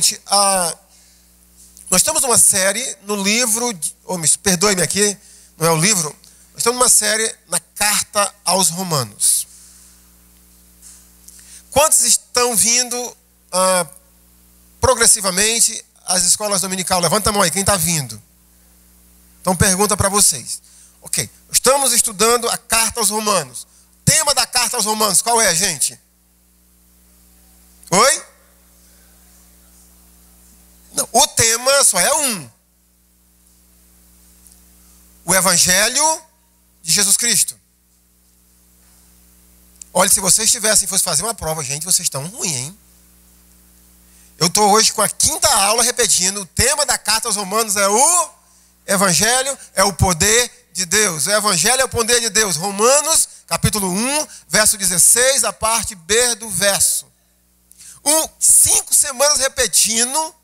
gente, nós temos uma série no livro, perdoe-me aqui, não é o livro, nós estamos numa série na Carta aos Romanos. Quantos estão vindo progressivamente às escolas dominical? Levanta a mão aí, quem está vindo? Então pergunta para vocês. Ok, estamos estudando a Carta aos Romanos. O tema da Carta aos Romanos, qual é, gente? Oi? Não, o tema só é um. O Evangelho de Jesus Cristo. Olha, se vocês fosse fazer uma prova, gente, vocês estão ruins, hein? Eu estou hoje com a 5ª aula repetindo. O tema da Carta aos Romanos é o Evangelho, é o poder de Deus. O Evangelho é o poder de Deus. Romanos, capítulo 1, verso 16, a parte B do verso. 5 semanas repetindo.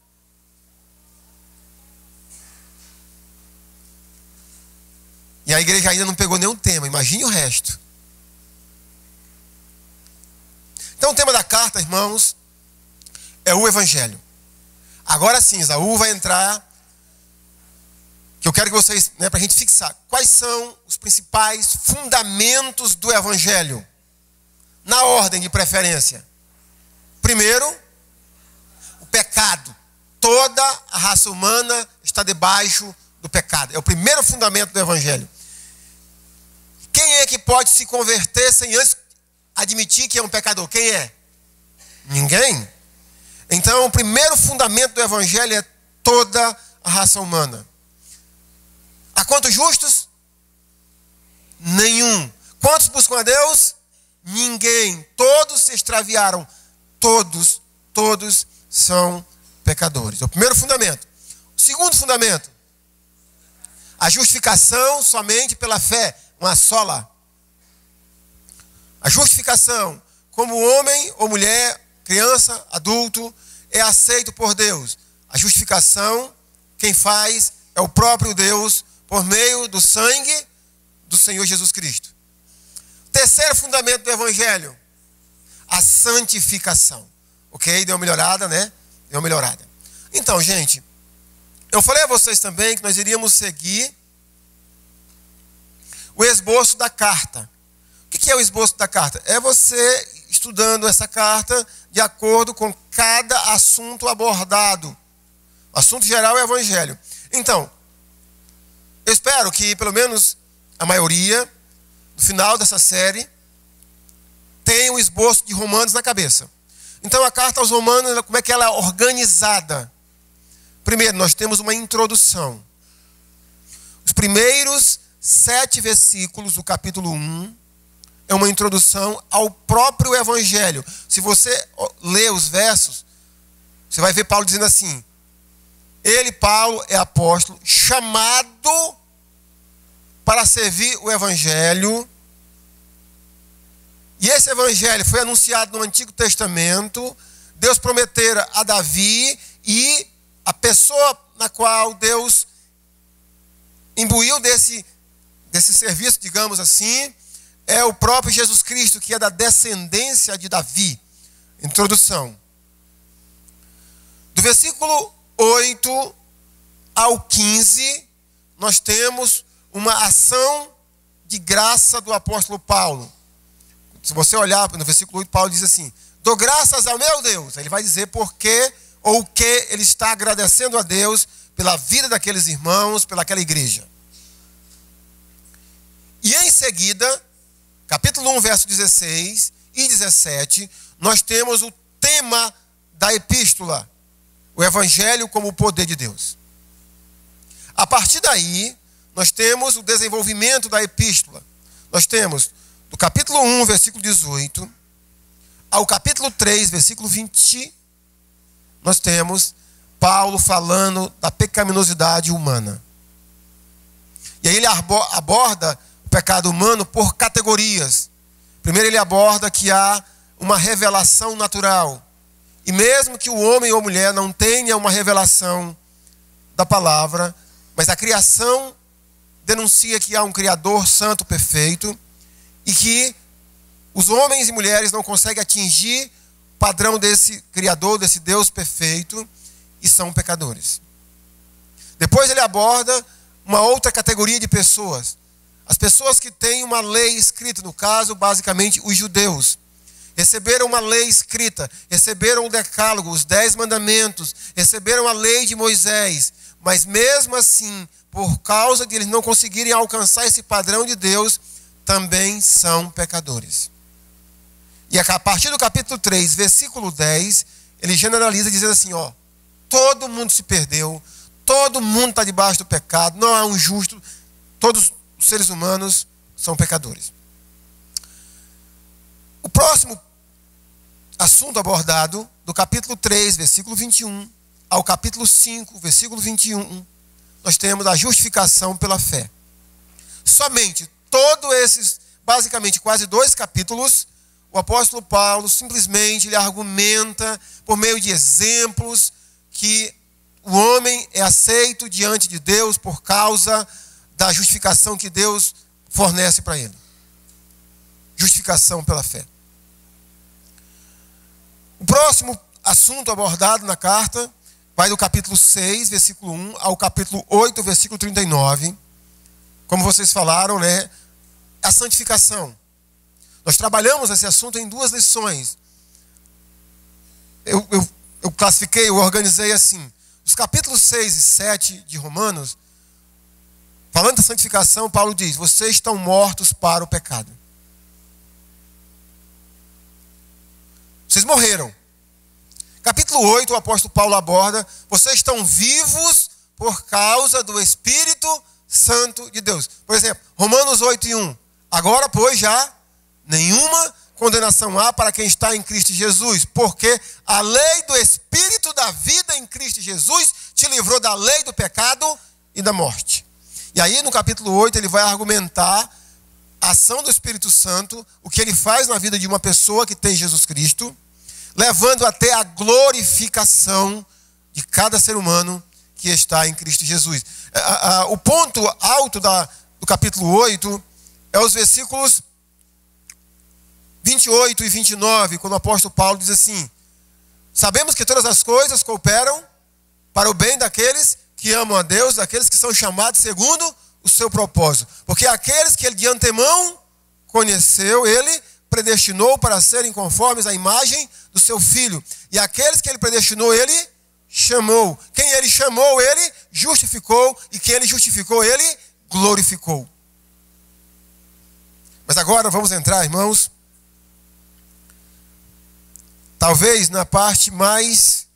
E a igreja ainda não pegou nenhum tema. Imagine o resto. Então o tema da carta, irmãos, é o Evangelho. Agora sim, Isaú vai entrar, que eu quero que vocês, para a gente fixar, quais são os principais fundamentos do Evangelho, na ordem de preferência. Primeiro, o pecado. Toda a raça humana está debaixo do pecado. É o primeiro fundamento do Evangelho. Quem é que pode se converter sem antes admitir que é um pecador? Quem é? Ninguém. Então, o primeiro fundamento do Evangelho é toda a raça humana. Há quantos justos? Nenhum. Quantos buscam a Deus? Ninguém. Todos se extraviaram. Todos são pecadores. É o primeiro fundamento. O segundo fundamento, a justificação somente pela fé, uma sola. A justificação, como homem ou mulher, criança, adulto, é aceito por Deus. A justificação, quem faz é o próprio Deus, por meio do sangue do Senhor Jesus Cristo. Terceiro fundamento do Evangelho, a santificação. Ok? Deu uma melhorada, né? Deu uma melhorada. Então, gente, eu falei a vocês também que nós iríamos seguir o esboço da carta. O que é o esboço da carta? É você estudando essa carta de acordo com cada assunto abordado. O assunto geral é o Evangelho. Então, eu espero que pelo menos a maioria, no final dessa série, tenha o esboço de Romanos na cabeça. Então, a carta aos Romanos, como é que ela é organizada? Primeiro, nós temos uma introdução. Os primeiros 7 versículos do capítulo 1 é uma introdução ao próprio Evangelho. Se você ler os versos, você vai ver Paulo dizendo assim: ele, Paulo, é apóstolo, chamado para servir o Evangelho. E esse Evangelho foi anunciado no Antigo Testamento. Deus prometera a Davi, e a pessoa na qual Deus imbuiu desse serviço, digamos assim, é o próprio Jesus Cristo, que é da descendência de Davi. Introdução. Do versículo 8 ao 15, nós temos uma ação de graça do apóstolo Paulo. Se você olhar no versículo 8, Paulo diz assim: dou graças ao meu Deus. Ele vai dizer por quê ou o que ele está agradecendo a Deus pela vida daqueles irmãos, pelaquela igreja. E em seguida, capítulo 1, verso 16 e 17, nós temos o tema da epístola, o Evangelho como o poder de Deus. A partir daí, nós temos o desenvolvimento da epístola. Nós temos do capítulo 1, versículo 18, ao capítulo 3, versículo 20, nós temos Paulo falando da pecaminosidade humana. E aí ele aborda o pecado humano por categorias. Primeiro ele aborda que há uma revelação natural. E mesmo que o homem ou mulher não tenha uma revelação da palavra, mas a criação denuncia que há um Criador santo, perfeito, e que os homens e mulheres não conseguem atingir o padrão desse Criador, desse Deus perfeito. e são pecadores. Depois ele aborda uma outra categoria de pessoas. As pessoas que têm uma lei escrita, no caso, basicamente, os judeus. Receberam uma lei escrita, receberam o decálogo, os 10 mandamentos, receberam a lei de Moisés. Mas mesmo assim, por causa de eles não conseguirem alcançar esse padrão de Deus, também são pecadores. E a partir do capítulo 3, versículo 10, ele generaliza dizendo assim, todo mundo se perdeu, todo mundo está debaixo do pecado, não há um justo, todos os seres humanos são pecadores. O próximo assunto abordado, do capítulo 3, versículo 21, ao capítulo 5, versículo 21, nós temos a justificação pela fé. Somente todos esses, basicamente quase 2 capítulos, o apóstolo Paulo simplesmente ele argumenta, por meio de exemplos, que o homem é aceito diante de Deus por causa da justificação que Deus fornece para ele. Justificação pela fé. O próximo assunto abordado na carta vai do capítulo 6, versículo 1, ao capítulo 8, versículo 39. Como vocês falaram, né? A santificação. Nós trabalhamos esse assunto em 2 lições. Eu classifiquei, eu organizei assim. Os capítulos 6 e 7 de Romanos, falando da santificação, Paulo diz, vocês estão mortos para o pecado. Vocês morreram. Capítulo 8, o apóstolo Paulo aborda, vocês estão vivos por causa do Espírito Santo de Deus. Por exemplo, Romanos 8 e 1. Agora, pois, já nenhuma condenação há para quem está em Cristo Jesus, porque a lei do Espírito da vida em Cristo Jesus te livrou da lei do pecado e da morte. E aí, no capítulo 8, ele vai argumentar a ação do Espírito Santo, o que ele faz na vida de uma pessoa que tem Jesus Cristo, levando até a glorificação de cada ser humano que está em Cristo Jesus. O ponto alto do capítulo 8 é os versículos 28 e 29, quando o apóstolo Paulo diz assim, sabemos que todas as coisas cooperam para o bem daqueles que amam a Deus, daqueles que são chamados segundo o seu propósito. Porque aqueles que ele de antemão conheceu, ele predestinou para serem conformes à imagem do seu Filho. E aqueles que ele predestinou, ele chamou. Quem ele chamou, ele justificou. E quem ele justificou, ele glorificou. Mas agora vamos entrar, irmãos, talvez na parte mais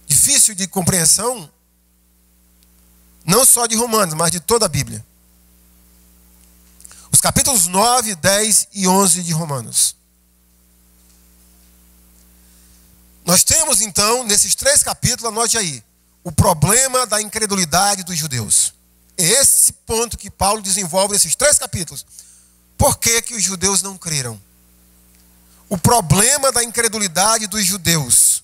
difícil de compreensão, não só de Romanos, mas de toda a Bíblia. Os capítulos 9, 10 e 11 de Romanos. Nós temos então, nesses 3 capítulos, anote aí, o problema da incredulidade dos judeus. É esse ponto que Paulo desenvolve nesses 3 capítulos. Por que que os judeus não creram? O problema da incredulidade dos judeus.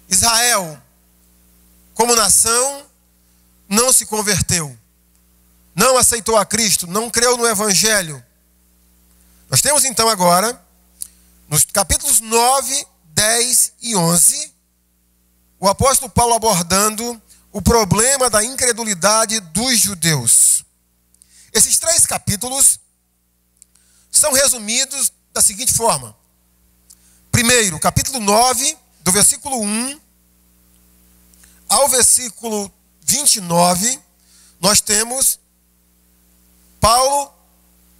Israel, como nação, não se converteu, não aceitou a Cristo, não creu no Evangelho. Nós temos então agora, nos capítulos 9, 10 e 11, o apóstolo Paulo abordando o problema da incredulidade dos judeus. Esses 3 capítulos são resumidos da seguinte forma. Primeiro, capítulo 9, do versículo 1 ao versículo 29, nós temos Paulo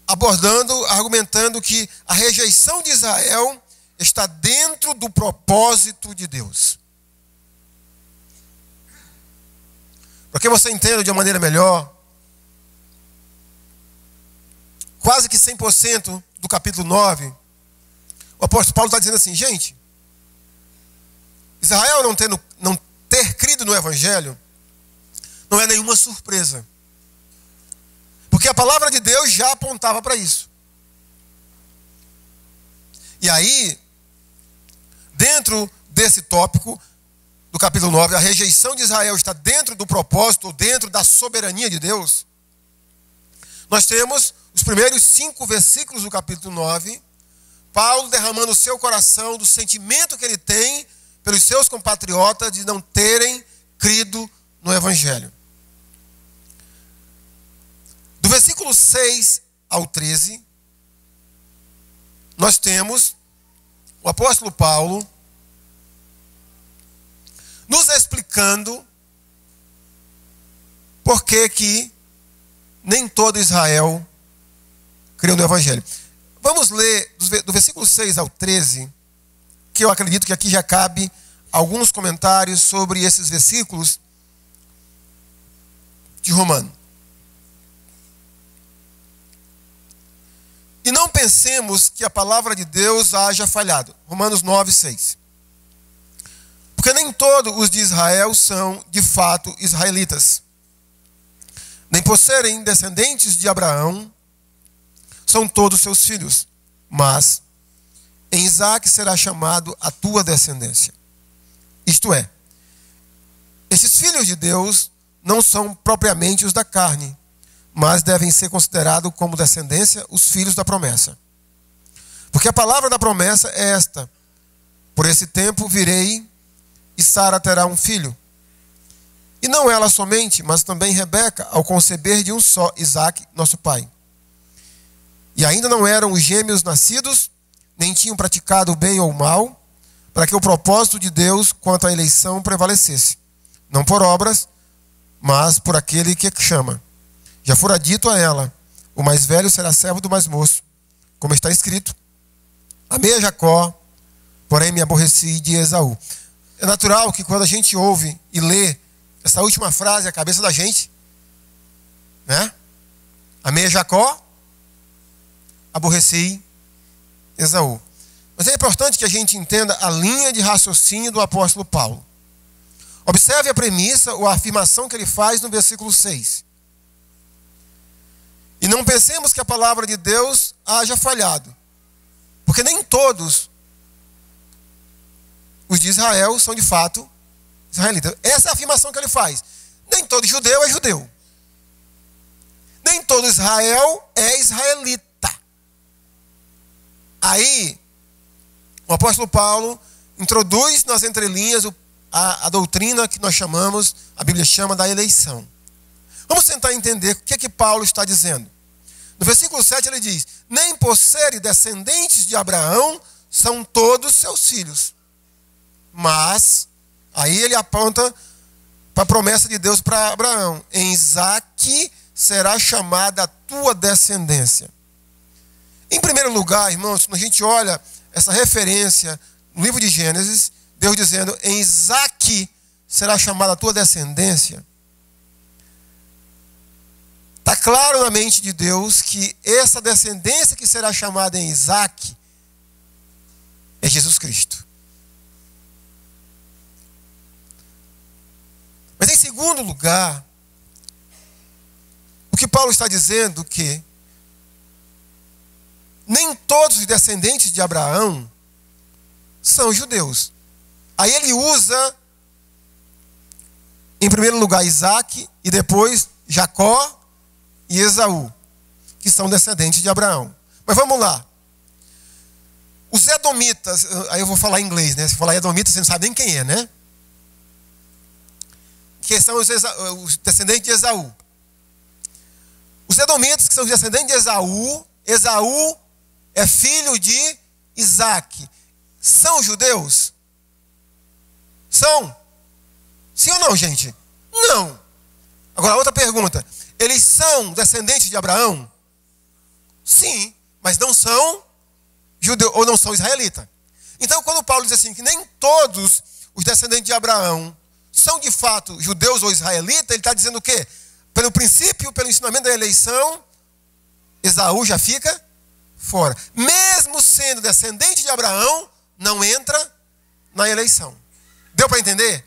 abordando, argumentando que a rejeição de Israel está dentro do propósito de Deus. Para que você entenda de uma maneira melhor, quase que 100% do capítulo 9, o apóstolo Paulo está dizendo assim, gente, Israel não ter crido no Evangelho não é nenhuma surpresa. Porque a palavra de Deus já apontava para isso. E aí, dentro desse tópico do capítulo 9, a rejeição de Israel está dentro do propósito, dentro da soberania de Deus. Nós temos os primeiros 5 versículos do capítulo 9, Paulo derramando o seu coração do sentimento que ele tem pelos seus compatriotas de não terem crido no Evangelho. Do versículo 6 ao 13, nós temos o apóstolo Paulo nos explicando por que nem todo Israel creu no Evangelho. Vamos ler do versículo 6 ao 13, que eu acredito que aqui já cabe alguns comentários sobre esses versículos de Romanos. E não pensemos que a palavra de Deus haja falhado. Romanos 9, 6. Porque nem todos os de Israel são, de fato, israelitas. Nem por serem descendentes de Abraão, são todos seus filhos. Mas em Isaque será chamado a tua descendência. Isto é, esses filhos de Deus não são propriamente os da carne, mas devem ser considerados como descendência os filhos da promessa. Porque a palavra da promessa é esta: por esse tempo virei e Sara terá um filho. E não ela somente, mas também Rebeca, ao conceber de um só, Isaque, nosso pai. E ainda não eram os gêmeos nascidos, nem tinham praticado o bem ou o mal, para que o propósito de Deus quanto à eleição prevalecesse. Não por obras, mas por aquele que chama. Já fora dito a ela: o mais velho será servo do mais moço. Como está escrito: amei a Jacó, porém me aborreci de Esaú. É natural que quando a gente ouve e lê essa última frase, a cabeça da gente, né? Amei a Jacó, aborreci Esaú. Mas é importante que a gente entenda a linha de raciocínio do apóstolo Paulo. Observe a premissa ou a afirmação que ele faz no versículo 6. E não pensemos que a palavra de Deus haja falhado. Porque nem todos os de Israel são de fato israelitas. Essa é a afirmação que ele faz. Nem todo judeu é judeu. Nem todo Israel é israelita. Aí, o apóstolo Paulo introduz nas entrelinhas a doutrina que nós chamamos, a Bíblia chama da eleição. Vamos tentar entender o que é que Paulo está dizendo. No versículo 7 ele diz: nem por serem descendentes de Abraão são todos seus filhos. Mas, aí ele aponta para a promessa de Deus para Abraão: em Isaque será chamada a tua descendência. Em primeiro lugar, irmãos, quando a gente olha essa referência no livro de Gênesis, Deus dizendo: em Isaque será chamada a tua descendência. Está claro na mente de Deus que essa descendência que será chamada em Isaque é Jesus Cristo. Mas em segundo lugar, o que Paulo está dizendo que nem todos os descendentes de Abraão são judeus. Aí ele usa, em primeiro lugar, Isaque e depois Jacó e Esaú, que são descendentes de Abraão. Mas vamos lá. Os edomitas, aí eu vou falar em inglês, né? Se falar edomitas, você não sabe nem quem é, né? Que são os descendentes de Esaú. Os edomitas, que são os descendentes de Esaú, Esaú é filho de Isaque. São judeus? São? Sim ou não, gente? Não. Agora, outra pergunta. Eles são descendentes de Abraão? Sim, mas não são judeus ou não são israelitas. Então, quando Paulo diz assim, que nem todos os descendentes de Abraão são de fato judeus ou israelitas, ele está dizendo o quê? Pelo princípio, pelo ensinamento da eleição, Esaú já fica fora. Mesmo sendo descendente de Abraão, não entra na eleição. Deu para entender?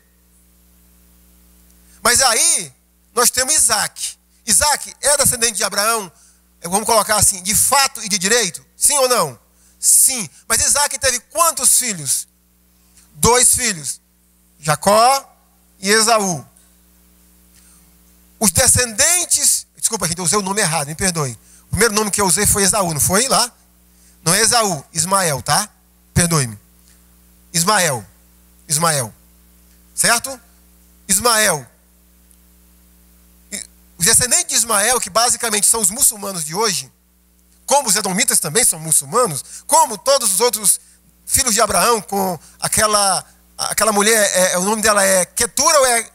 Mas aí, nós temos Isaque. Isaque é descendente de Abraão, vamos colocar assim, de fato e de direito? Sim ou não? Sim. Mas Isaque teve quantos filhos? 2 filhos. Jacó e Esaú. Os descendentes... Desculpa, gente, eu usei o nome errado, me perdoe. O primeiro nome que eu usei foi Esaú, não foi lá? Não é Esaú, Ismael, tá? Perdoe-me. Ismael. Certo? Ismael. Os descendentes de Ismael, que basicamente são os muçulmanos de hoje, como os edomitas também são muçulmanos, como todos os outros filhos de Abraão, com aquela mulher, o nome dela é Quetura ou é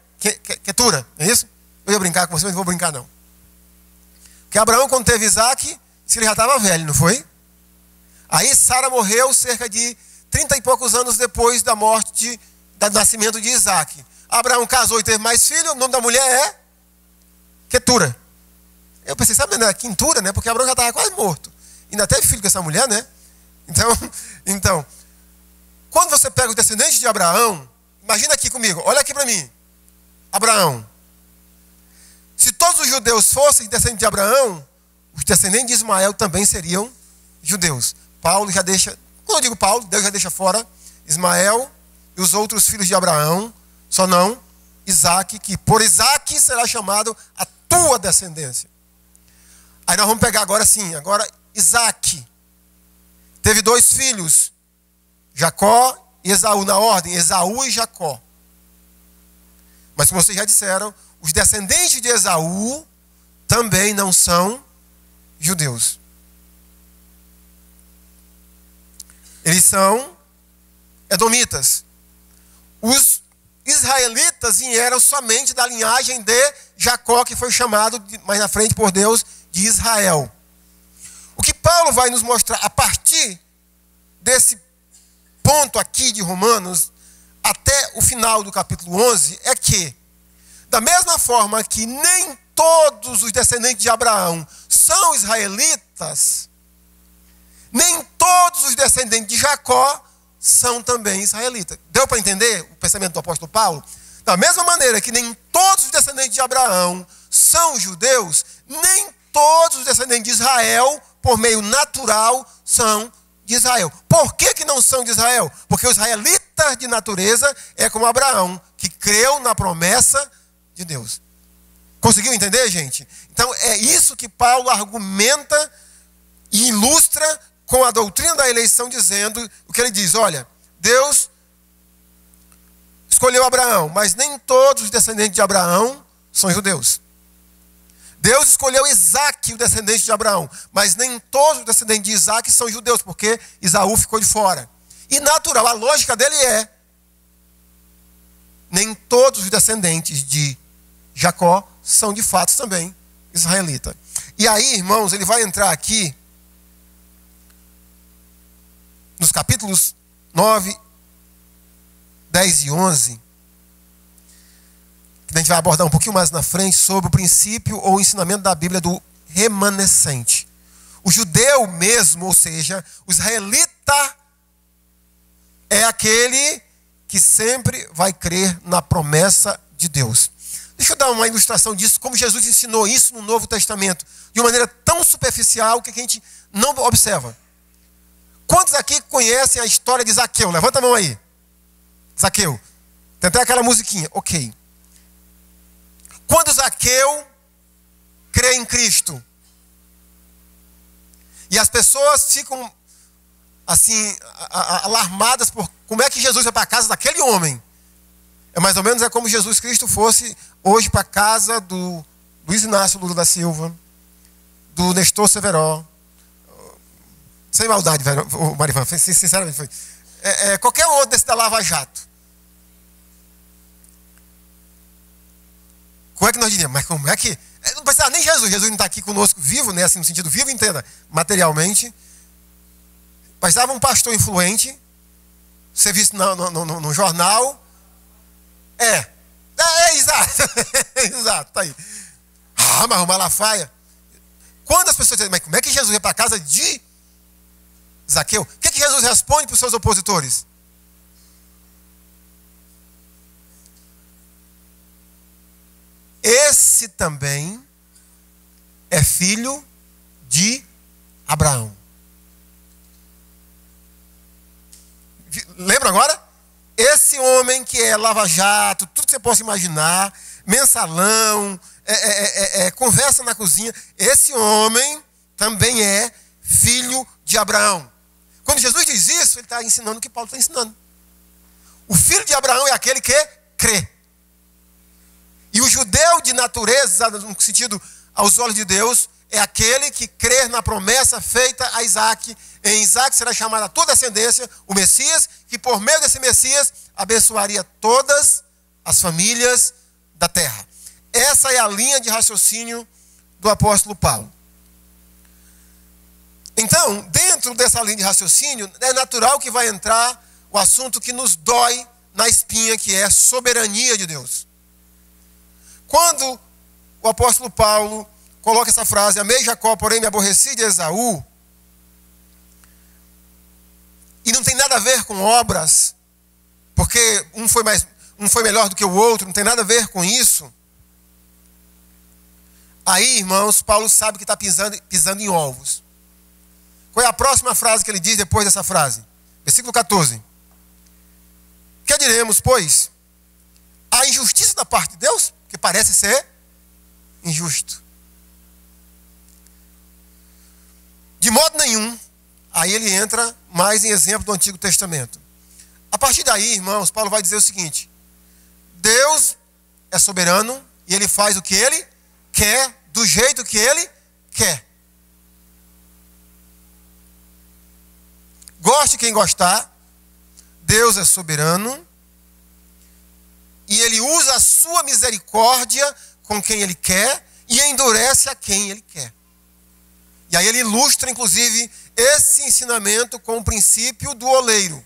Quetura? É isso? Eu ia brincar com você, mas não vou brincar não. Porque Abraão, quando teve Isaac, ele já estava velho, não foi? Aí Sara morreu cerca de 30 e poucos anos depois da morte, do nascimento de Isaac. Abraão casou e teve mais filho, o nome da mulher é Quetura. Eu pensei, sabe, não é Quintura, né? Porque Abraão já estava quase morto. Ainda teve filho com essa mulher, né? Então, quando você pega os descendentes de Abraão, imagina aqui comigo, olha aqui para mim. Abraão. Se todos os judeus fossem descendentes de Abraão, os descendentes de Ismael também seriam judeus. Paulo já deixa, quando eu digo Paulo, Deus já deixa fora Ismael e os outros filhos de Abraão, só não Isaac, que por Isaac será chamado a tua descendência. Aí nós vamos pegar agora sim, agora Isaac teve 2 filhos, Jacó e Esaú, na ordem, Esaú e Jacó. Mas como vocês já disseram, os descendentes de Esaú também não são judeus. Eles são edomitas. Os israelitas vieram somente da linhagem de Jacó, que foi chamado mais na frente por Deus de Israel. O que Paulo vai nos mostrar a partir desse ponto aqui de Romanos até o final do capítulo 11 é que, da mesma forma que nem todos os descendentes de Abraão são israelitas, nem todos os descendentes de Jacó são também israelitas. Deu para entender o pensamento do apóstolo Paulo? Da mesma maneira que nem todos os descendentes de Abraão são judeus, nem todos os descendentes de Israel, por meio natural, são de Israel. Por que não são de Israel? Porque os israelitas de natureza é como Abraão, que creu na promessa de Deus. Conseguiu entender, gente? Então é isso que Paulo argumenta e ilustra com a doutrina da eleição, dizendo o que ele diz: olha, Deus escolheu Abraão, mas nem todos os descendentes de Abraão são judeus. Deus escolheu Isaac, o descendente de Abraão, mas nem todos os descendentes de Isaac são judeus, porque Esaú ficou de fora. E natural, a lógica dele é: nem todos os descendentes de Jacó são de fato também israelitas. E aí, irmãos, ele vai entrar aqui nos capítulos 9, 10 e 11, que a gente vai abordar um pouquinho mais na frente, sobre o princípio ou o ensinamento da Bíblia do remanescente. O judeu mesmo, ou seja, o israelita, é aquele que sempre vai crer na promessa de Deus. Deixa eu dar uma ilustração disso, como Jesus ensinou isso no Novo Testamento, de uma maneira tão superficial que a gente não observa. Quantos aqui conhecem a história de Zaqueu? Levanta a mão aí. Zaqueu. Tem até aquela musiquinha. Ok. Quando Zaqueu crê em Cristo, e as pessoas ficam assim, alarmadas por como é que Jesus vai para a casa daquele homem. É mais ou menos como Jesus Cristo fosse hoje para a casa do Luiz Inácio Lula da Silva, do Nestor Severó. Sem maldade, Marivan, sinceramente foi. Qualquer outro desse da Lava Jato. Como é que nós diríamos? Mas como é que... Não precisa nem Jesus. Jesus não está aqui conosco vivo, né? Assim, no sentido vivo, entenda, materialmente. Precisava um pastor influente, ser visto no jornal. Exato. Exato, tá aí. Mas o Malafaia. Quando as pessoas dizem, mas como é que Jesus ia para a casa de Zaqueu? O que Jesus responde para os seus opositores? Esse também é filho de Abraão. Lembra agora? Esse homem que é lava-jato, tudo que você possa imaginar, mensalão, conversa na cozinha, esse homem também é filho de Abraão. Quando Jesus diz isso, ele está ensinando o que Paulo está ensinando. O filho de Abraão é aquele que crê. E o judeu de natureza, no sentido aos olhos de Deus, é aquele que crê na promessa feita a Isaac. Em Isaac será chamada a tua descendência, o Messias, que por meio desse Messias abençoaria todas as famílias da terra. Essa é a linha de raciocínio do apóstolo Paulo. Então, dentro dessa linha de raciocínio, é natural que vai entrar o assunto que nos dói na espinha, que é a soberania de Deus. Quando o apóstolo Paulo coloca essa frase, amei Jacó, porém me aborreci de Esaú, e não tem nada a ver com obras, porque um foi melhor do que o outro, não tem nada a ver com isso. Aí, irmãos, Paulo sabe que está pisando em ovos. Qual é a próxima frase que ele diz depois dessa frase? Versículo 14. Que diremos, pois? A injustiça da parte de Deus, que parece ser injusto. De modo nenhum. Aí ele entra mais em exemplo do Antigo Testamento. A partir daí, irmãos, Paulo vai dizer o seguinte: Deus é soberano e ele faz o que ele quer, do jeito que ele quer. Goste quem gostar, Deus é soberano e ele usa a sua misericórdia com quem ele quer e endurece a quem ele quer. E aí ele ilustra, inclusive, esse ensinamento com o princípio do oleiro.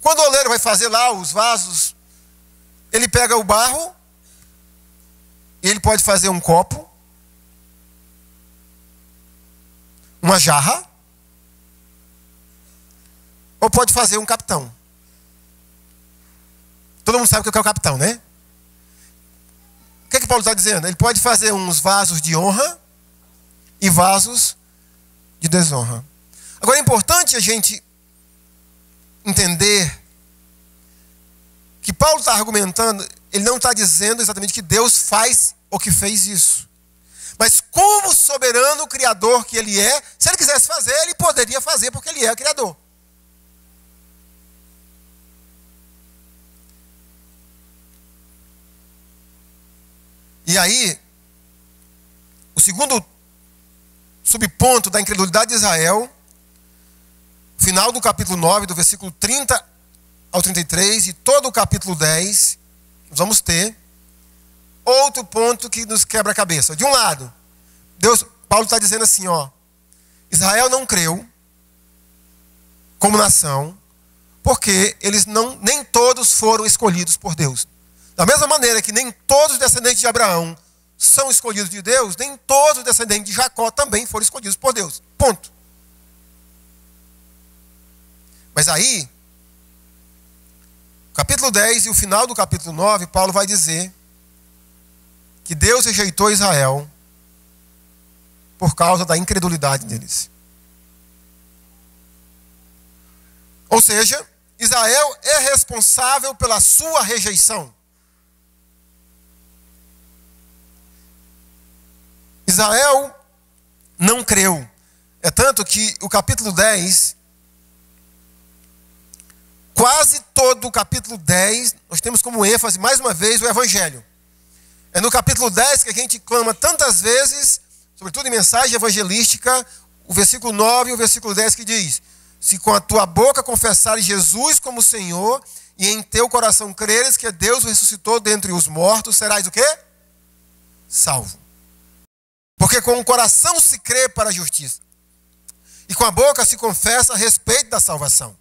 Quando o oleiro vai fazer lá os vasos, ele pega o barro, ele pode fazer um copo, uma jarra, ou pode fazer um capitão. Todo mundo sabe o que é o capitão, né? O que Paulo está dizendo? Ele pode fazer uns vasos de honra e vasos de desonra. Agora é importante a gente entender que Paulo está argumentando, ele não está dizendo exatamente que Deus faz ou que fez isso. Mas como soberano criador que ele é, se ele quisesse fazer, ele poderia fazer porque ele é o criador. E aí, o segundo subponto da incredulidade de Israel, final do capítulo 9, do versículo 30 ao 33, e todo o capítulo 10, nós vamos ter outro ponto que nos quebra a cabeça. De um lado, Paulo está dizendo assim, Israel não creu como nação, porque nem todos foram escolhidos por Deus. Da mesma maneira que nem todos os descendentes de Abraão são escolhidos de Deus, nem todos os descendentes de Jacó também foram escolhidos por Deus. Ponto. Mas aí, capítulo 10 e o final do capítulo 9, Paulo vai dizer que Deus rejeitou Israel por causa da incredulidade deles. Ou seja, Israel é responsável pela sua rejeição. Israel não creu. É tanto que o capítulo 10, quase todo o capítulo 10, nós temos como ênfase, mais uma vez, o Evangelho. É no capítulo 10 que a gente clama tantas vezes, sobretudo em mensagem evangelística, o versículo 9 e o versículo 10 que diz: se com a tua boca confessares Jesus como Senhor, e em teu coração creres que Deus o ressuscitou dentre os mortos, serás o quê? Salvo. Porque com o coração se crê para a justiça, e com a boca se confessa a respeito da salvação.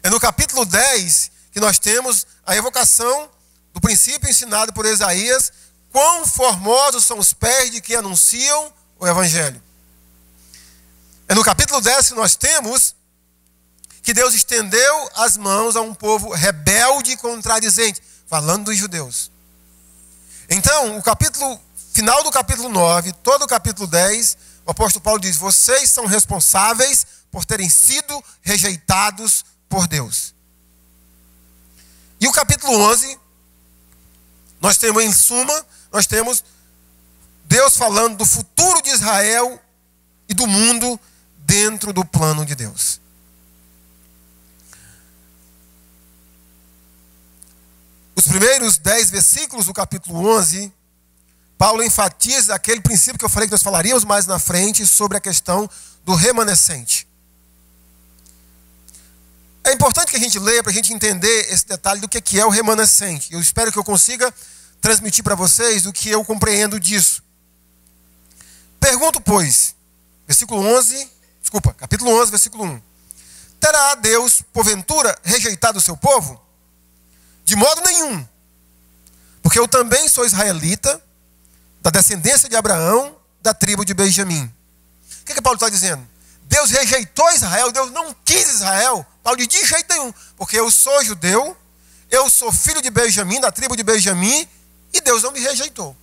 É no capítulo 10 que nós temos a evocação do princípio ensinado por Isaías: quão formosos são os pés de quem anunciam o Evangelho. É no capítulo 10 que nós temos que Deus estendeu as mãos a um povo rebelde e contradizente, falando dos judeus. Então, final do capítulo 9, todo o capítulo 10, o apóstolo Paulo diz: vocês são responsáveis por terem sido rejeitados por Deus. E o capítulo 11, nós temos, em suma, nós temos Deus falando do futuro de Israel e do mundo dentro do plano de Deus. Os primeiros 10 versículos do capítulo 11, Paulo enfatiza aquele princípio que eu falei que nós falaríamos mais na frente sobre a questão do remanescente. É importante que a gente leia para a gente entender esse detalhe do que é o remanescente. Eu espero que eu consiga transmitir para vocês o que eu compreendo disso. Pergunto, pois, capítulo 11, versículo 1. Terá Deus, porventura, rejeitado o seu povo? De modo nenhum. Porque eu também sou israelita, da descendência de Abraão, da tribo de Benjamim. O que Paulo está dizendo? Deus rejeitou Israel, Deus não quis Israel. Paulo diz, de jeito nenhum, porque eu sou judeu, eu sou filho de Benjamim, da tribo de Benjamim, e Deus não me rejeitou.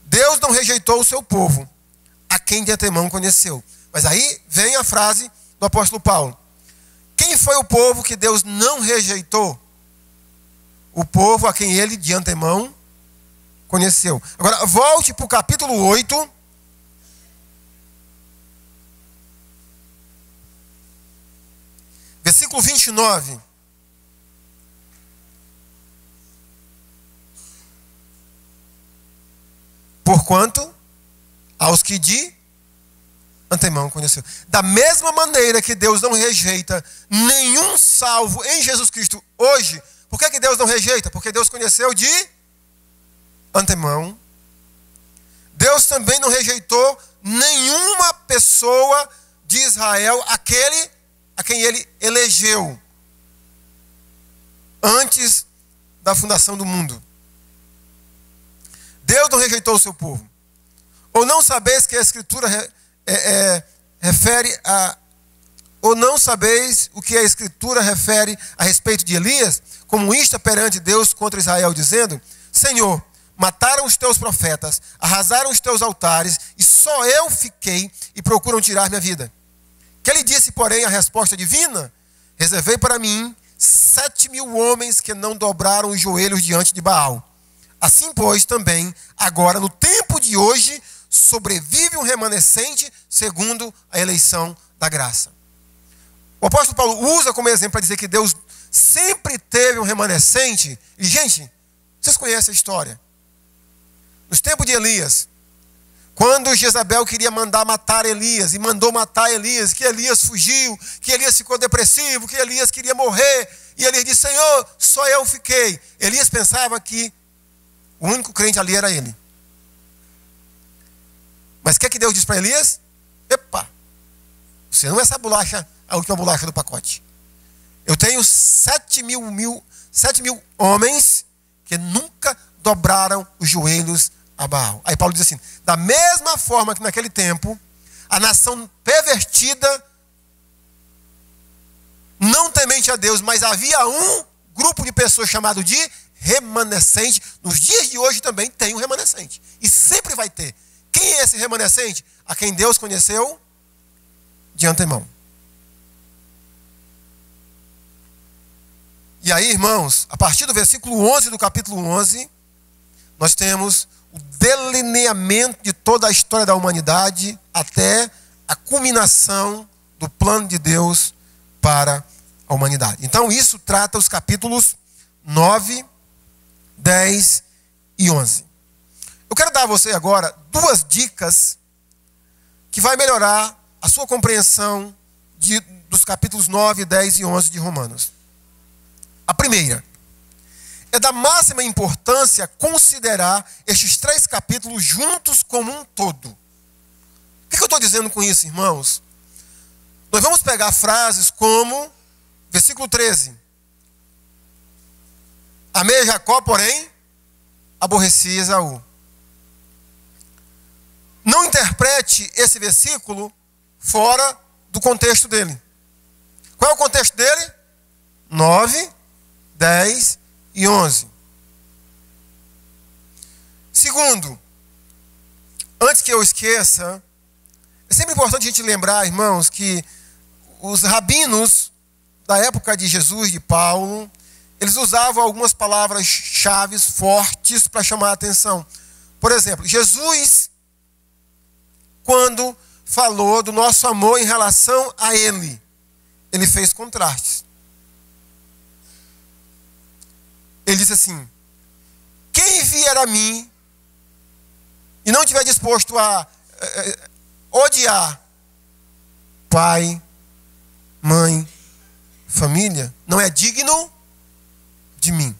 Deus não rejeitou o seu povo, a quem de antemão conheceu. Mas aí vem a frase do apóstolo Paulo. Quem foi o povo que Deus não rejeitou? O povo a quem ele de antemão conheceu. Agora, volte para o capítulo 8. Versículo 29. Porquanto aos que de antemão conheceu. Da mesma maneira que Deus não rejeita nenhum salvo em Jesus Cristo hoje, por que Deus não rejeita? Porque Deus conheceu de antemão. Deus também não rejeitou nenhuma pessoa de Israel, aquele a quem ele elegeu antes da fundação do mundo. Deus não rejeitou o seu povo. Ou não sabeis que a Escritura refere a... Ou não sabeis o que a Escritura refere a respeito de Elias, como insta perante Deus contra Israel, dizendo, Senhor, mataram os teus profetas, arrasaram os teus altares, e só eu fiquei e procuram tirar minha vida. Que ele disse, porém, a resposta divina, reservei para mim 7.000 homens que não dobraram os joelhos diante de Baal. Assim, pois, também, agora, no tempo de hoje, sobrevive um remanescente segundo a eleição da graça. O apóstolo Paulo usa como exemplo para dizer que Deus sempre teve um remanescente. E, gente, vocês conhecem a história. Nos tempos de Elias, quando Jezabel queria mandar matar Elias, e mandou matar Elias, que Elias fugiu, que Elias ficou depressivo, que Elias queria morrer, e Elias disse, Senhor, só eu fiquei. Elias pensava que o único crente ali era ele. Mas o que Deus disse para Elias? Epa, você não é essa bolacha, a última bolacha do pacote. Eu tenho 7.000 homens que nunca dobraram os joelhos a Baal. Aí Paulo diz assim, da mesma forma que naquele tempo, a nação pervertida, não temente a Deus, mas havia um grupo de pessoas chamado de remanescente. Nos dias de hoje também tem um remanescente. E sempre vai ter. Quem é esse remanescente? A quem Deus conheceu de antemão. E aí, irmãos, a partir do versículo 11 do capítulo 11, nós temos o delineamento de toda a história da humanidade até a culminação do plano de Deus para a humanidade. Então, isso trata os capítulos 9, 10 e 11. Eu quero dar a você agora 2 dicas que vai melhorar a sua compreensão dos capítulos 9, 10 e 11 de Romanos. A primeira é da máxima importância considerar estes 3 capítulos juntos como um todo. O que eu estou dizendo com isso, irmãos? Nós vamos pegar frases como, versículo 13. Amei Jacó, porém, aborreci Esaú. Não interprete esse versículo fora do contexto dele. Qual é o contexto dele? 9, 10 e 11. Segundo, antes que eu esqueça, é sempre importante a gente lembrar, irmãos, que os rabinos da época de Jesus, de Paulo, eles usavam algumas palavras-chave fortes para chamar a atenção. Por exemplo, Jesus, quando falou do nosso amor em relação a Ele, ele fez contrastes. Ele disse assim: quem vier a mim e não estiver disposto a odiar pai, mãe, família, não é digno de mim.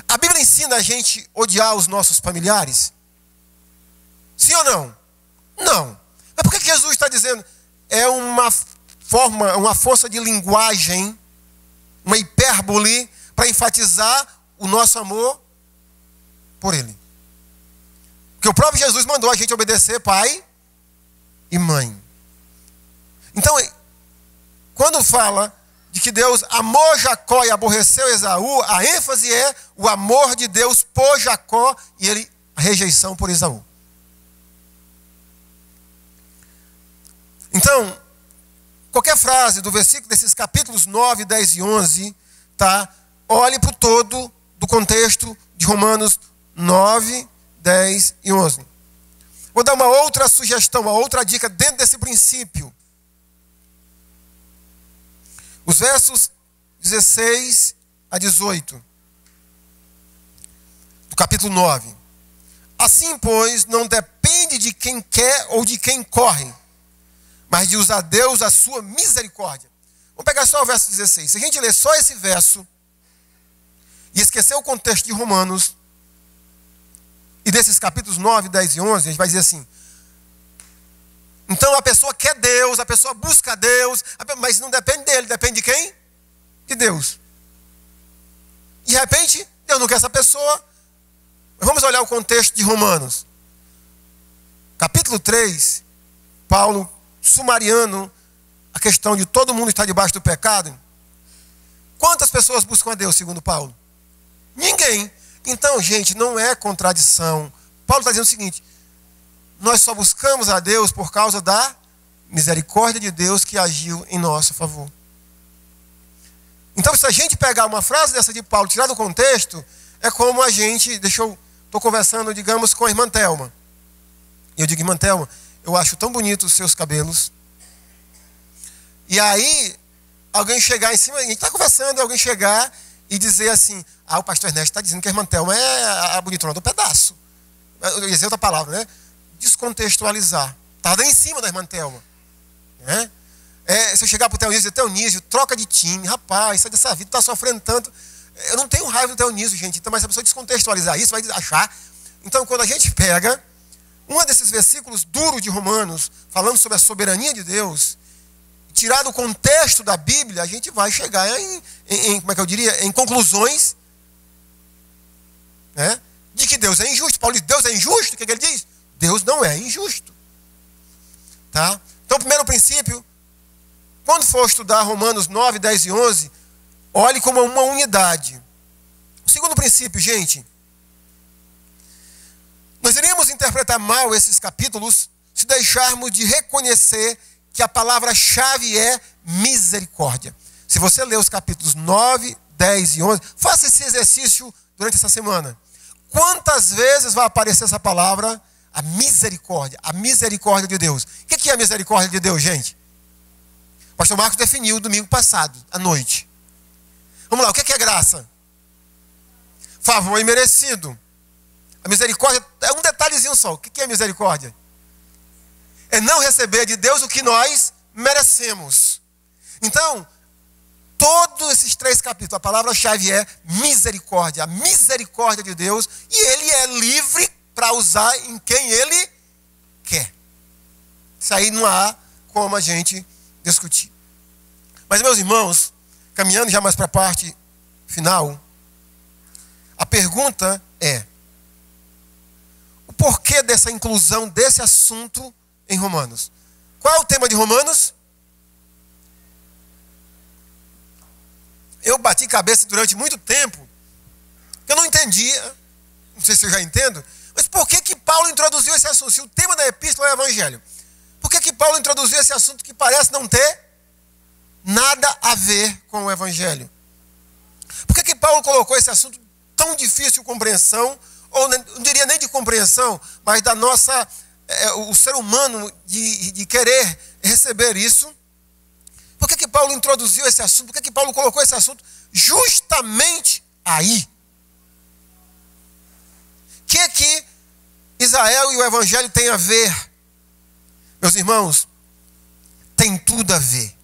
A Bíblia ensina a gente odiar os nossos familiares? Sim ou não? Não. Mas por que Jesus está dizendo? É uma forma, uma força de linguagem, uma hipérbole para enfatizar o nosso amor por Ele. Porque o próprio Jesus mandou a gente obedecer pai e mãe. Então, quando fala de que Deus amou Jacó e aborreceu Esaú, a ênfase é o amor de Deus por Jacó e a rejeição por Esaú. Então, qualquer frase do versículo desses capítulos 9, 10 e 11, tá? Olhe para o todo do contexto de Romanos 9, 10 e 11. Vou dar uma outra sugestão, uma outra dica dentro desse princípio. Os versos 16 a 18 do capítulo 9. Assim, pois, não depende de quem quer ou de quem corre, mas de usar Deus a sua misericórdia. Vamos pegar só o verso 16. Se a gente ler só esse verso e esquecer o contexto de Romanos e desses capítulos 9, 10 e 11, a gente vai dizer assim: então a pessoa quer Deus, a pessoa busca Deus, mas não depende dele, depende de quem? De Deus. E de repente, Deus não quer essa pessoa. Vamos olhar o contexto de Romanos. Capítulo 3, Paulo, sumariando a questão de todo mundo estar debaixo do pecado. Quantas pessoas buscam a Deus, segundo Paulo? Ninguém. Então, gente, não é contradição. Paulo está dizendo o seguinte: nós só buscamos a Deus por causa da misericórdia de Deus que agiu em nosso favor. Então, se a gente pegar uma frase dessa de Paulo, tirar do contexto, é como a gente, estou conversando, digamos, com a irmã Thelma. E eu digo: irmã Thelma, eu acho tão bonito os seus cabelos. E aí, alguém chegar em cima, a gente está conversando, alguém chegar e dizer assim: o pastor Ernesto está dizendo que a irmã Thelma é a bonitona do pedaço. Eu ia dizer outra palavra, né? Descontextualizar. Está lá em cima da irmã Thelma. Né? Se eu chegar para o Teonísio e dizer: Teonísio, troca de time, rapaz, sai dessa vida, está sofrendo tanto. Eu não tenho raiva do Teonísio, gente. Então, mas se a pessoa descontextualizar isso, vai achar. Então, quando a gente pega um desses versículos duros de Romanos, falando sobre a soberania de Deus, tirar do contexto da Bíblia, a gente vai chegar como é que eu diria? Em conclusões, né? De que Deus é injusto. Paulo diz: Deus é injusto? O que ele diz? Deus não é injusto. Tá? Então, o primeiro princípio, quando for estudar Romanos 9, 10 e 11, olhe como uma unidade. O segundo princípio, gente, nós iríamos interpretar mal esses capítulos se deixarmos de reconhecer que a palavra-chave é misericórdia. Se você ler os capítulos 9, 10 e 11, faça esse exercício durante essa semana. Quantas vezes vai aparecer essa palavra? A misericórdia de Deus. O que é a misericórdia de Deus, gente? O pastor Marcos definiu domingo passado, à noite. Vamos lá, o que é graça? Favor imerecido. A misericórdia é um detalhezinho só. O que é misericórdia? É não receber de Deus o que nós merecemos. Então, todos esses 3 capítulos, a palavra-chave é misericórdia. A misericórdia de Deus. E Ele é livre para usar em quem Ele quer. Isso aí não há como a gente discutir. Mas, meus irmãos, caminhando já mais para a parte final, a pergunta é: o porquê dessa inclusão desse assunto em Romanos? Qual é o tema de Romanos? Eu bati cabeça durante muito tempo, eu não entendia, não sei se eu já entendo, mas por que Paulo introduziu esse assunto? Se o tema da epístola é o evangelho, por que Paulo introduziu esse assunto que parece não ter nada a ver com o evangelho? Por que Paulo colocou esse assunto tão difícil de compreensão, ou não diria nem de compreensão, mas da nossa o ser humano de querer receber isso. Por que Paulo introduziu esse assunto? Por que Paulo colocou esse assunto justamente aí? O que Israel e o Evangelho têm a ver? Meus irmãos, tem tudo a ver.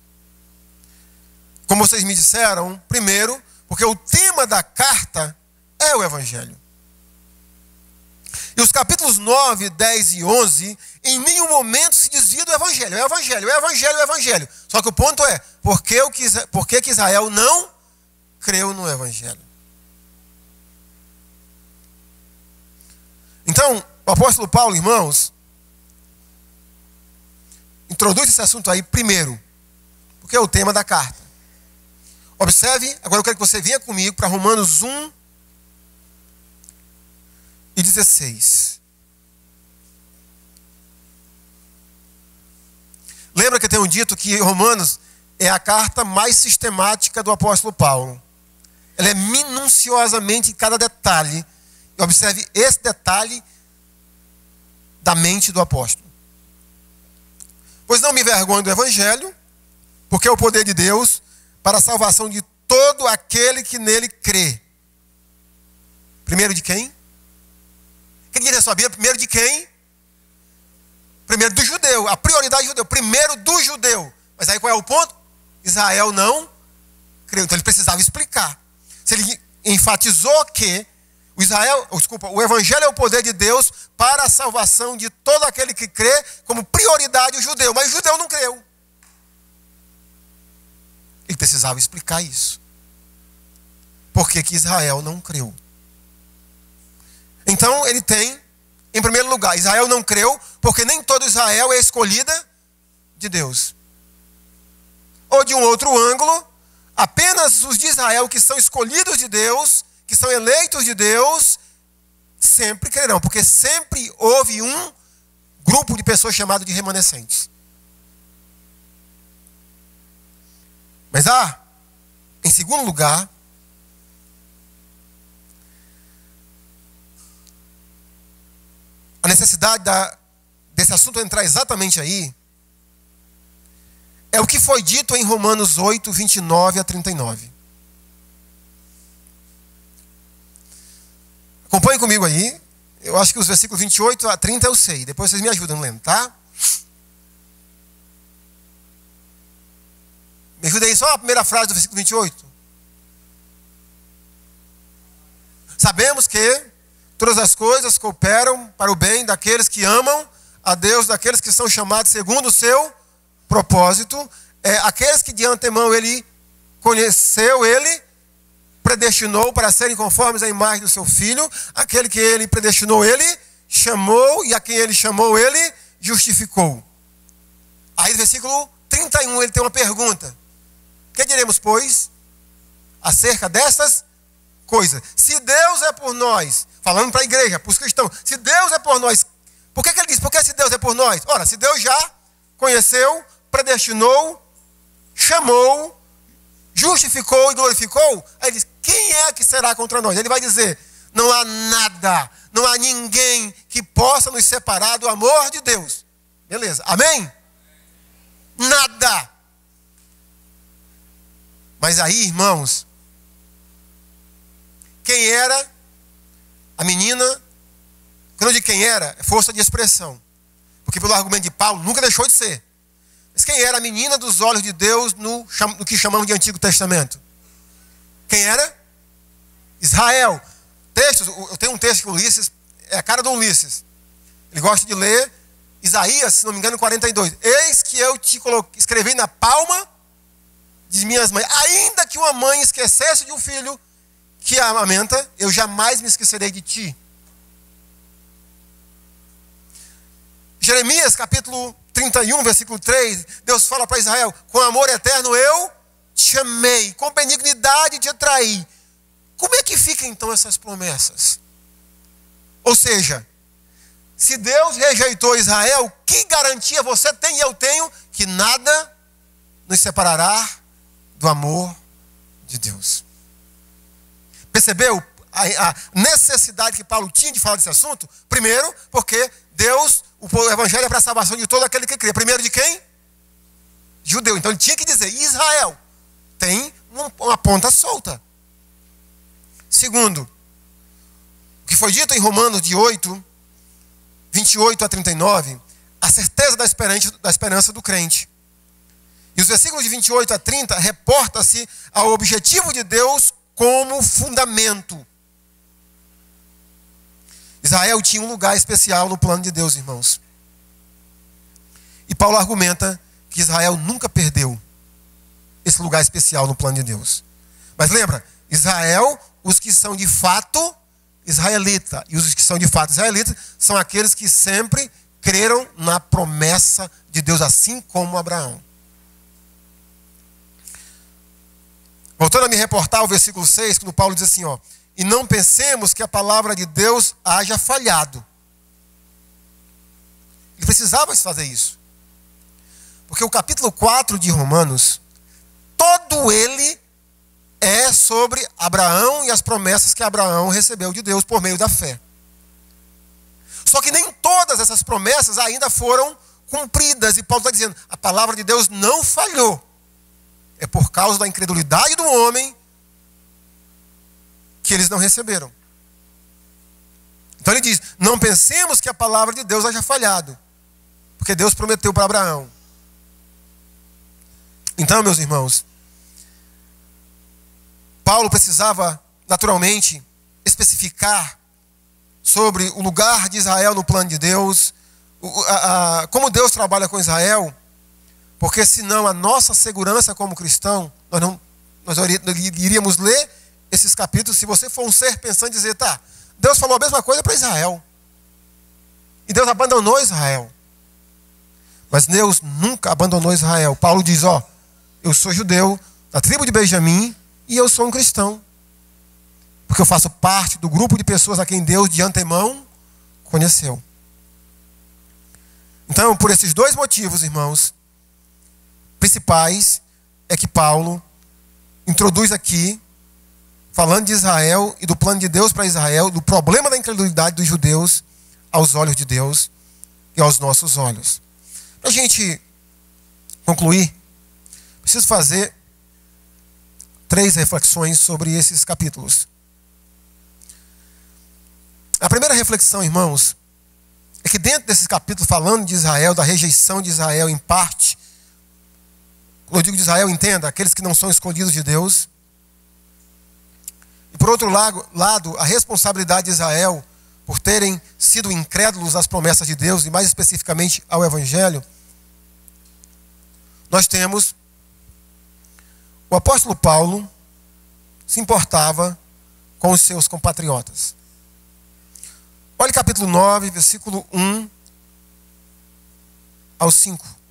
Como vocês me disseram, primeiro, porque o tema da carta é o Evangelho. E os capítulos 9, 10 e 11, em nenhum momento se desvia do Evangelho. É o Evangelho, é o Evangelho, é o Evangelho. Só que o ponto é, por que Israel não creu no Evangelho? Então, o apóstolo Paulo, irmãos, introduz esse assunto aí primeiro, porque é o tema da carta. Observe, agora eu quero que você venha comigo para Romanos 1 e 16. Lembra que eu tenho dito que Romanos é a carta mais sistemática do apóstolo Paulo. Ela é minuciosamente em cada detalhe. E observe esse detalhe da mente do apóstolo. Pois não me envergonho do Evangelho, porque é o poder de Deus para a salvação de todo aquele que nele crê. Primeiro de quem? Quem diz na sua Bíblia? Primeiro de quem? Primeiro do judeu. A prioridade do judeu. Primeiro do judeu. Mas aí qual é o ponto? Israel não creu. Então ele precisava explicar. Se ele enfatizou que o Evangelho é o poder de Deus para a salvação de todo aquele que crê, como prioridade o judeu. Mas o judeu não creu. Ele precisava explicar isso. Por que Israel não creu? Então ele tem, em primeiro lugar, Israel não creu, porque nem todo Israel é escolhida de Deus. Ou de um outro ângulo, apenas os de Israel que são escolhidos de Deus, que são eleitos de Deus, sempre crerão, porque sempre houve um grupo de pessoas chamado de remanescentes. Mas em segundo lugar, a necessidade desse assunto entrar exatamente aí é o que foi dito em Romanos 8, 29 a 39. Acompanhe comigo aí. Eu acho que os versículos 28 a 30 eu sei. Depois vocês me ajudam lendo, tá? Me ajuda aí só a primeira frase do versículo 28. Sabemos que todas as coisas cooperam para o bem daqueles que amam a Deus, daqueles que são chamados segundo o seu propósito. Aqueles que de antemão ele conheceu, ele predestinou para serem conformes à imagem do seu Filho. Aquele que ele predestinou, ele chamou, e a quem ele chamou, ele justificou. Aí no versículo 31 ele tem uma pergunta. Que diremos, pois, acerca dessas coisas? Se Deus é por nós, falando para a igreja, para os cristãos, se Deus é por nós, por que ele diz, por que se Deus é por nós? Ora, se Deus já conheceu, predestinou, chamou, justificou e glorificou, aí ele diz, quem é que será contra nós? Ele vai dizer, não há nada, não há ninguém que possa nos separar do amor de Deus. Beleza, amém? Nada. Mas aí, irmãos, quem era a menina? Quando eu digo quem era, é força de expressão. Porque pelo argumento de Paulo, nunca deixou de ser. Mas quem era a menina dos olhos de Deus no que chamamos de Antigo Testamento? Quem era? Israel. Textos, eu tenho um texto que Ulisses, é a cara do Ulisses. Ele gosta de ler Isaías, se não me engano, 42. Eis que eu te escrevi na palma de minhas mães. Ainda que uma mãe esquecesse de um filho que a amamenta, eu jamais me esquecerei de ti. Jeremias, capítulo 31, versículo 3, Deus fala para Israel, com amor eterno eu te chamei, com benignidade te atraí. Como é que ficam então essas promessas? Ou seja, se Deus rejeitou Israel, que garantia você tem e eu tenho que nada nos separará do amor de Deus? Percebeu a necessidade que Paulo tinha de falar desse assunto? Primeiro, porque Deus o evangelho é para a salvação de todo aquele que crê. Primeiro de quem? Judeu. Então ele tinha que dizer, Israel tem uma ponta solta. Segundo, o que foi dito em Romanos de 8, 28 a 39, a certeza da esperança do crente. E os versículos de 28 a 30 reporta-se ao objetivo de Deus como fundamento. Israel tinha um lugar especial no plano de Deus, irmãos. E Paulo argumenta que Israel nunca perdeu esse lugar especial no plano de Deus. Mas lembra, Israel, os que são de fato israelita, e os que são de fato israelitas são aqueles que sempre creram na promessa de Deus, assim como Abraão. Voltando a me reportar ao versículo 6, quando Paulo diz assim, ó, e não pensemos que a palavra de Deus haja falhado. Ele precisava fazer isso. Porque o capítulo 4 de Romanos, todo ele é sobre Abraão e as promessas que Abraão recebeu de Deus por meio da fé. Só que nem todas essas promessas ainda foram cumpridas. E Paulo está dizendo, a palavra de Deus não falhou. É por causa da incredulidade do homem que eles não receberam. Então ele diz, não pensemos que a palavra de Deus haja falhado. Porque Deus prometeu para Abraão. Então, meus irmãos, Paulo precisava, naturalmente, especificar sobre o lugar de Israel no plano de Deus, como Deus trabalha com Israel, porque senão a nossa segurança como cristão, nós iríamos ler esses capítulos, se você for um ser pensando e dizer, tá, Deus falou a mesma coisa para Israel. E Deus abandonou Israel. Mas Deus nunca abandonou Israel. Paulo diz, ó, eu sou judeu, da tribo de Benjamim, e eu sou um cristão. Porque eu faço parte do grupo de pessoas a quem Deus de antemão conheceu. Então, por esses dois motivos, irmãos, principais, é que Paulo introduz aqui, falando de Israel e do plano de Deus para Israel, do problema da incredulidade dos judeus aos olhos de Deus e aos nossos olhos. Para a gente concluir, preciso fazer 3 reflexões sobre esses capítulos. A primeira reflexão, irmãos, é que dentro desses capítulos, falando de Israel, da rejeição de Israel em parte, quando eu digo de Israel, entenda, aqueles que não são escolhidos de Deus. E por outro lado, a responsabilidade de Israel por terem sido incrédulos às promessas de Deus, e mais especificamente ao Evangelho, nós temos o apóstolo Paulo se importava com os seus compatriotas. Olha capítulo 9, versículo 1 ao 5.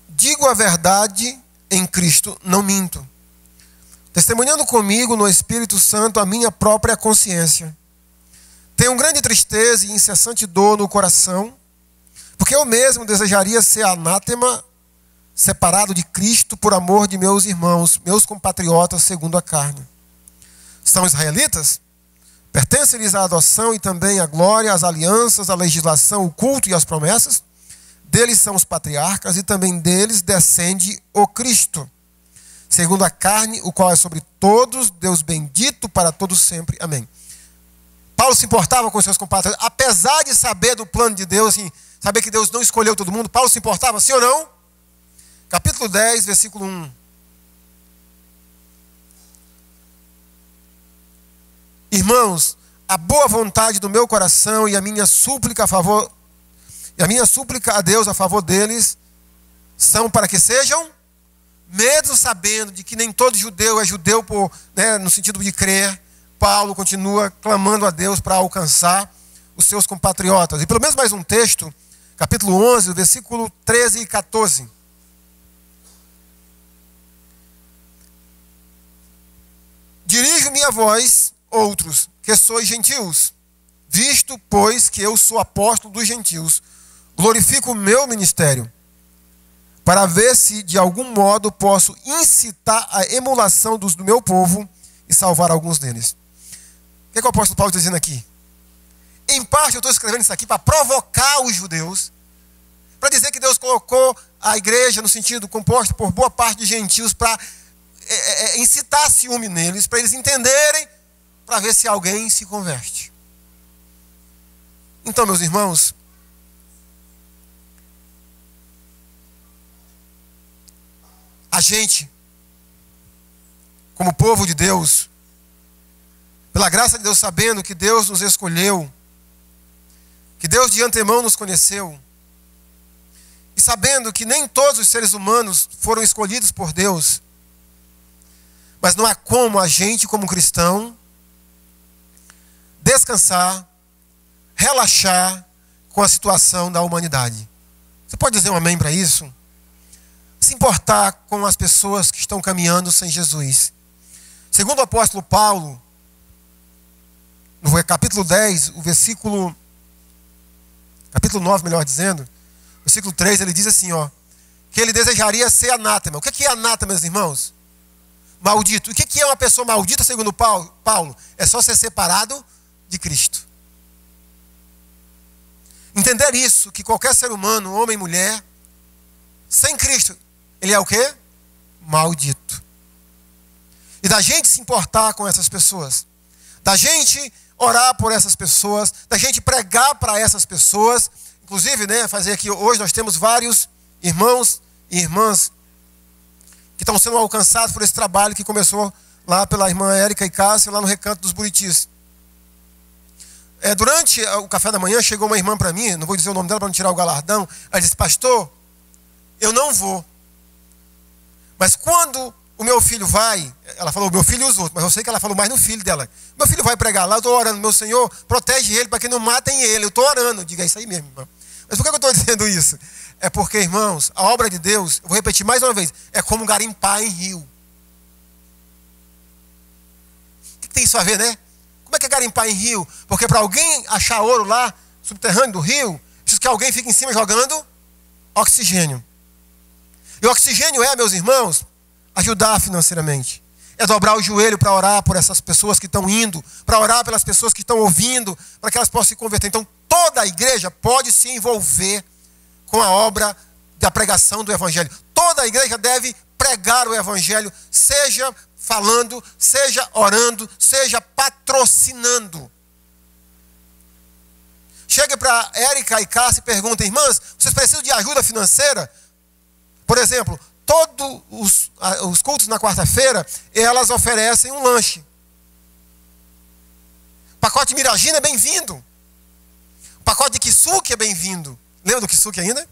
Digo a verdade em Cristo, não minto. Testemunhando comigo no Espírito Santo a minha própria consciência. Tenho grande tristeza e incessante dor no coração, porque eu mesmo desejaria ser anátema, separado de Cristo por amor de meus irmãos, meus compatriotas segundo a carne. São israelitas? Pertence-lhes a adoção e também a glória, as alianças, a legislação, o culto e as promessas? Deles são os patriarcas e também deles descende o Cristo, segundo a carne, o qual é sobre todos, Deus bendito para todos sempre. Amém. Paulo se importava com seus compatriotas, apesar de saber do plano de Deus, assim, saber que Deus não escolheu todo mundo. Paulo se importava, sim ou não? Capítulo 10, versículo 1. Irmãos, a boa vontade do meu coração e a minha súplica a Deus a favor deles são para que sejam, mesmo sabendo de que nem todo judeu é judeu no sentido de crer, Paulo continua clamando a Deus para alcançar os seus compatriotas. E pelo menos mais um texto, capítulo 11, versículo 13 e 14. Dirijo-me a vós, outros, que sois gentios, visto, pois, que eu sou apóstolo dos gentios, glorifico o meu ministério. para ver se de algum modo posso incitar a emulação do meu povo e salvar alguns deles. O que é que o apóstolo Paulo está dizendo aqui? Em parte eu estou escrevendo isso aqui para provocar os judeus, para dizer que Deus colocou a igreja no sentido composto por boa parte de gentios para incitar ciúme neles, para eles entenderem, para ver se alguém se converte. Então, meus irmãos, a gente, como povo de Deus, pela graça de Deus, sabendo que Deus nos escolheu, que Deus de antemão nos conheceu, e sabendo que nem todos os seres humanos foram escolhidos por Deus, mas não há como a gente, como cristão, descansar, relaxar com a situação da humanidade. Você pode dizer um amém para isso? Se importar com as pessoas que estão caminhando sem Jesus. Segundo o apóstolo Paulo, no capítulo 10, capítulo 9, melhor dizendo, versículo 3, ele diz assim, que ele desejaria ser anátema. O que é anátema, meus irmãos? Maldito. O que é uma pessoa maldita, segundo Paulo? É só ser separado de Cristo. Entender isso, que qualquer ser humano, homem e mulher, sem Cristo, ele é o quê? Maldito. E da gente se importar com essas pessoas, da gente orar por essas pessoas, da gente pregar para essas pessoas, inclusive, fazer aqui, hoje nós temos vários irmãos e irmãs que estão sendo alcançados por esse trabalho que começou lá pela irmã Érica e Cássia, lá no Recanto dos Buritis. Durante o café da manhã, chegou uma irmã para mim, não vou dizer o nome dela para não tirar o galardão, ela disse, pastor, eu não vou. Mas quando o meu filho vai, ela falou, meu filho e os outros, mas eu sei que ela falou mais no filho dela. Meu filho vai pregar lá, eu estou orando, meu Senhor, protege ele para que não matem ele, eu estou orando. Diga isso aí mesmo, irmão. Mas por que eu estou dizendo isso? É porque, irmãos, a obra de Deus, eu vou repetir mais uma vez, é como garimpar em rio. O que tem isso a ver, né? Como é que é garimpar em rio? Porque para alguém achar ouro lá, subterrâneo do rio, precisa que alguém fique em cima jogando oxigênio. E o oxigênio meus irmãos, ajudar financeiramente. É dobrar o joelho para orar por essas pessoas que estão indo, para orar pelas pessoas que estão ouvindo, para que elas possam se converter. Então, toda a igreja pode se envolver com a obra da pregação do Evangelho. Toda a igreja deve pregar o Evangelho, seja falando, seja orando, seja patrocinando. Chega para Érica e Cássia e pergunta, irmãs, vocês precisam de ajuda financeira? Por exemplo, todos os cultos na quarta-feira, elas oferecem um lanche. O pacote de Miragina é bem-vindo. O pacote de Kisuke é bem-vindo. Lembra do Kisuke ainda?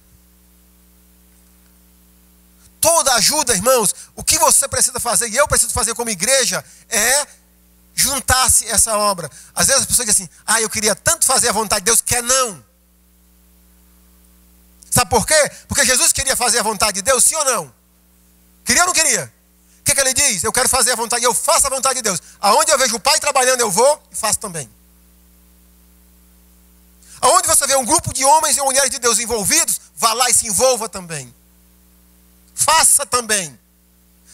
Toda ajuda, irmãos, o que você precisa fazer, e eu preciso fazer como igreja, é juntar-se a essa obra. Às vezes as pessoas dizem assim, eu queria tanto fazer a vontade de Deus, quer não. Sabe por quê? Porque Jesus queria fazer a vontade de Deus, sim ou não? Queria ou não queria? O que ele diz? Eu quero fazer a vontade, eu faço a vontade de Deus. Aonde eu vejo o Pai trabalhando, eu vou e faço também. Aonde você vê um grupo de homens e mulheres de Deus envolvidos, vá lá e se envolva também. Faça também.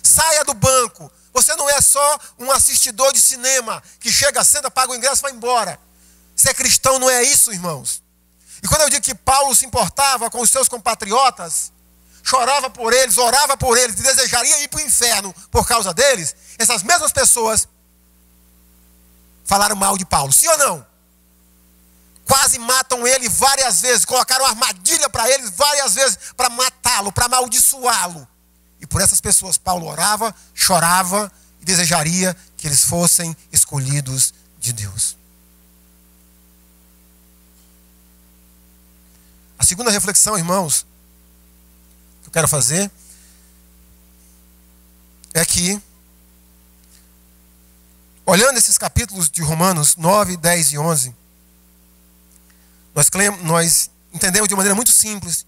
Saia do banco. Você não é só um assistidor de cinema que chega, senta, paga o ingresso e vai embora. Ser cristão não é isso, irmãos. E quando eu digo que Paulo se importava com os seus compatriotas, chorava por eles, orava por eles, e desejaria ir para o inferno por causa deles, essas mesmas pessoas falaram mal de Paulo, sim ou não? Quase matam ele várias vezes, colocaram armadilha para eles várias vezes, para matá-lo, para amaldiçoá-lo. E por essas pessoas Paulo orava, chorava e desejaria que eles fossem escolhidos de Deus. A segunda reflexão, irmãos, que eu quero fazer é que, olhando esses capítulos de Romanos 9, 10 e 11, nós entendemos de maneira muito simples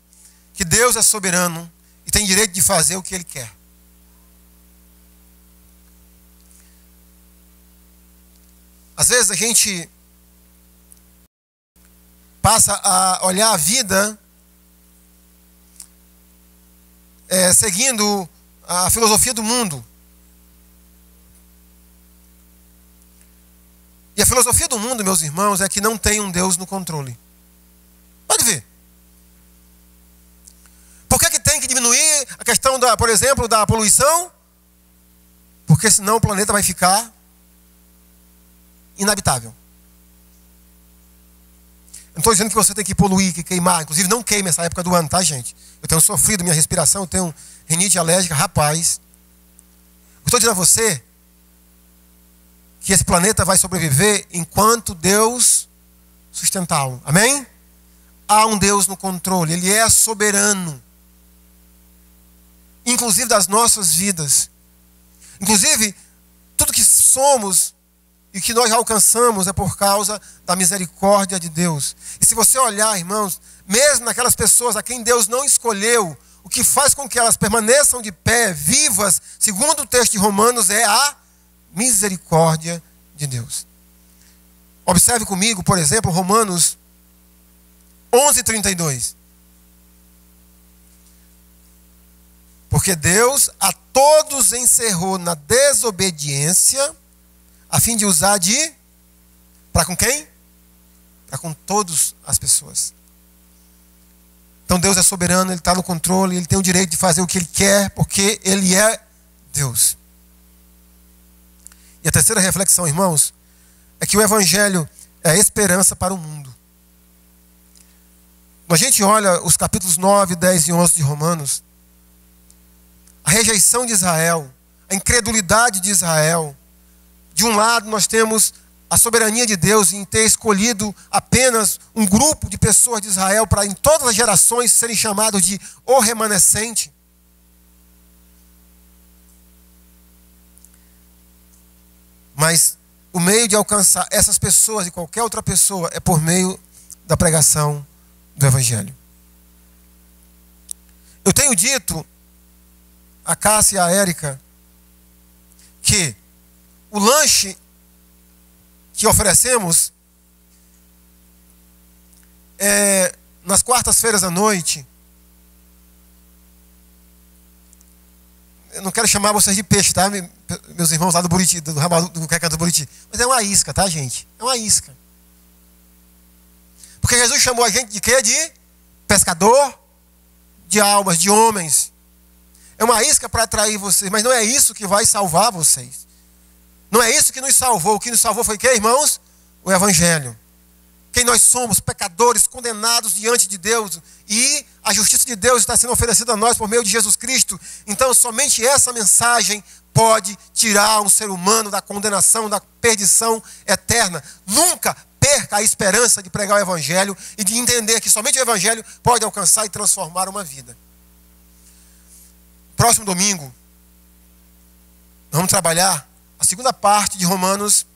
que Deus é soberano e tem direito de fazer o que Ele quer. Às vezes a gente passa a olhar a vida seguindo a filosofia do mundo. E a filosofia do mundo, meus irmãos, é que não tem um Deus no controle. Pode ver. Por que tem que diminuir a questão, por exemplo, da poluição? Porque senão o planeta vai ficar inabitável. Eu não estou dizendo que você tem que poluir, que queimar. Inclusive, não queime essa época do ano, tá, gente? Eu tenho sofrido minha respiração, eu tenho rinite alérgica, rapaz. Eu estou dizendo a você que esse planeta vai sobreviver enquanto Deus sustentá-lo. Amém? Há um Deus no controle, Ele é soberano. Inclusive das nossas vidas. Inclusive, tudo que somos e que nós alcançamos é por causa da misericórdia de Deus. E se você olhar, irmãos, mesmo naquelas pessoas a quem Deus não escolheu, o que faz com que elas permaneçam de pé, vivas, segundo o texto de Romanos, é a misericórdia de Deus. Observe comigo, por exemplo, Romanos 11:32. Porque Deus a todos encerrou na desobediência, a fim de usar para com quem? Para com todas as pessoas. Então Deus é soberano, Ele está no controle, Ele tem o direito de fazer o que Ele quer, porque Ele é Deus. E a terceira reflexão, irmãos, é que o Evangelho é a esperança para o mundo. Quando a gente olha os capítulos 9, 10 e 11 de Romanos, a rejeição de Israel, a incredulidade de Israel. De um lado nós temos a soberania de Deus em ter escolhido apenas um grupo de pessoas de Israel para em todas as gerações serem chamados de o remanescente. Mas o meio de alcançar essas pessoas e qualquer outra pessoa é por meio da pregação do Evangelho. Eu tenho dito a Cássia e a Érica que o lanche que oferecemos nas quartas-feiras à noite. Eu não quero chamar vocês de peixe, tá? Meus irmãos lá do Buriti, do ramal do Recanto do Buriti. Mas é uma isca, tá, gente? É uma isca. Porque Jesus chamou a gente de quê? De pescador de almas, de homens. É uma isca para atrair vocês, mas não é isso que vai salvar vocês. Não é isso que nos salvou. O que nos salvou foi o quê, irmãos? O Evangelho. Quem nós somos, pecadores, condenados diante de Deus. E a justiça de Deus está sendo oferecida a nós por meio de Jesus Cristo. Então, somente essa mensagem pode tirar um ser humano da condenação, da perdição eterna. Nunca perca a esperança de pregar o Evangelho e de entender que somente o Evangelho pode alcançar e transformar uma vida. Próximo domingo, nós vamos trabalhar a segunda parte de Romanos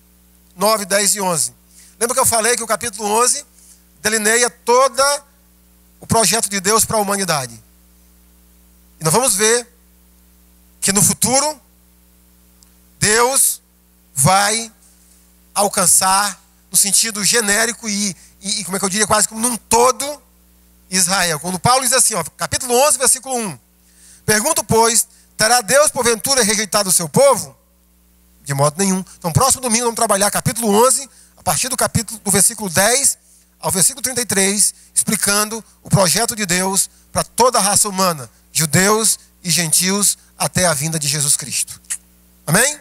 9, 10 e 11. Lembra que eu falei que o capítulo 11 delineia todo o projeto de Deus para a humanidade. E nós vamos ver que no futuro, Deus vai alcançar, no sentido genérico e como é que eu diria, quase como num todo, Israel. Quando Paulo diz assim, capítulo 11, versículo 1. Pergunto, pois, terá Deus porventura rejeitado o seu povo? De modo nenhum. Então, próximo domingo vamos trabalhar capítulo 11, a partir do versículo 10 ao versículo 33, explicando o projeto de Deus para toda a raça humana, judeus e gentios, até a vinda de Jesus Cristo. Amém?